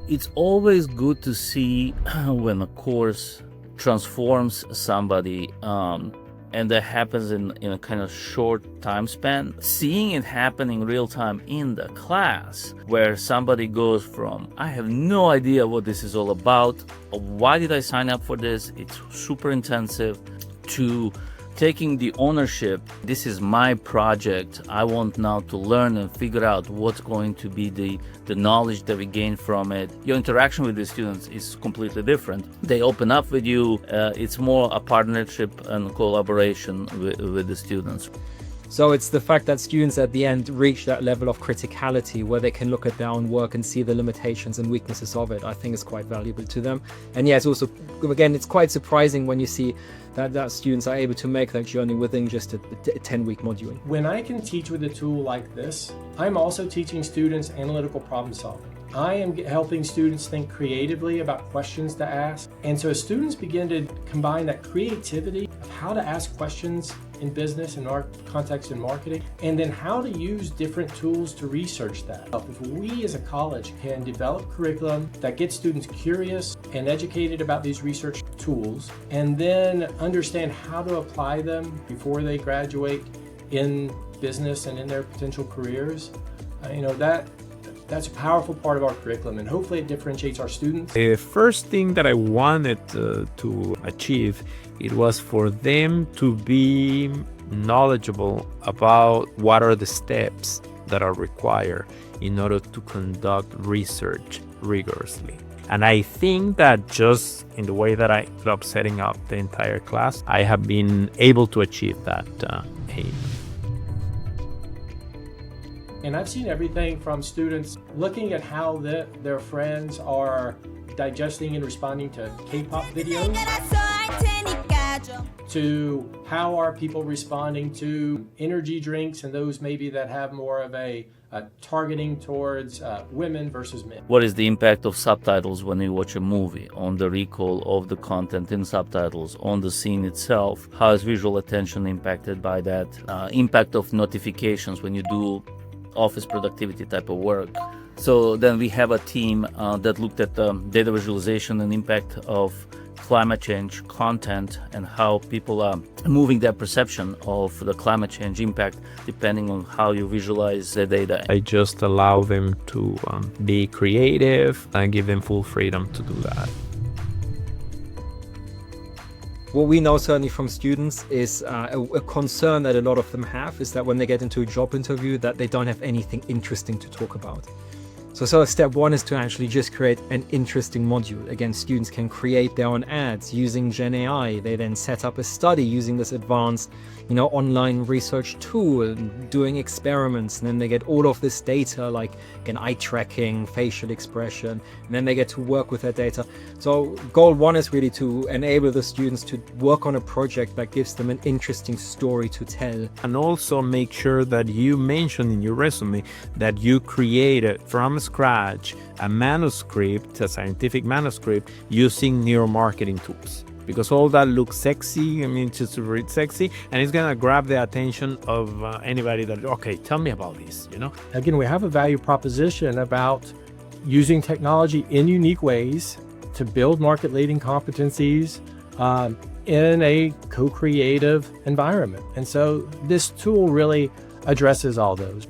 It's always good to see when a course transforms somebody, and that happens in a kind of short time span. Seeing it happening real time in the class, where somebody goes from, I have no idea what this is all about, why did I sign up for this, it's super intensive, to taking the ownership, this is my project, I want now to learn and figure out what's going to be the knowledge that we gain from it. Your interaction with the students is completely different. They open up with you, it's more a partnership and collaboration with the students. So it's the fact that students at the end reach that level of criticality where they can look at their own work and see the limitations and weaknesses of it, I think is quite valuable to them. And yeah, it's also, again, it's quite surprising when you see that students are able to make that journey within just a 10-week module. When I can teach with a tool like this, I'm also teaching students analytical problem solving. I am helping students think creatively about questions to ask. And so as students begin to combine that creativity of how to ask questions in business and our context in marketing, and then how to use different tools to research that. If we as a college can develop curriculum that gets students curious and educated about these research tools, and then understand how to apply them before they graduate in business and in their potential careers, that's a powerful part of our curriculum, and hopefully it differentiates our students. The first thing that I wanted to achieve, it was for them to be knowledgeable about what are the steps that are required in order to conduct research rigorously. And I think that just in the way that I ended up setting up the entire class, I have been able to achieve that aim. And I've seen everything from students looking at how their friends are digesting and responding to K-pop videos, to how are people responding to energy drinks and those maybe that have more of a targeting towards women versus men. What is the impact of subtitles when you watch a movie, on the recall of the content in subtitles, on the scene itself? How is visual attention impacted by that? Impact of notifications when you do office productivity type of work. So then we have a team that looked at the data visualization and impact of climate change content and how people are moving their perception of the climate change impact depending on how you visualize the data. I just allow them to be creative and give them full freedom to do that. What we know certainly from students is a concern that a lot of them have is that when they get into a job interview that they don't have anything interesting to talk about. So step one is to actually just create an interesting module. Again, students can create their own ads using Gen AI. They then set up a study using this advanced, online research tool, doing experiments, and then they get all of this data like eye tracking, facial expression, and then they get to work with that data. So goal one is really to enable the students to work on a project that gives them an interesting story to tell. And also make sure that you mention in your resume that you created from scratch a manuscript, a scientific manuscript, using neuromarketing tools. Because all that looks sexy, it's just really sexy, and it's gonna grab the attention of anybody that, okay, tell me about this, Again, we have a value proposition about using technology in unique ways to build market-leading competencies in a co-creative environment. And so this tool really addresses all those.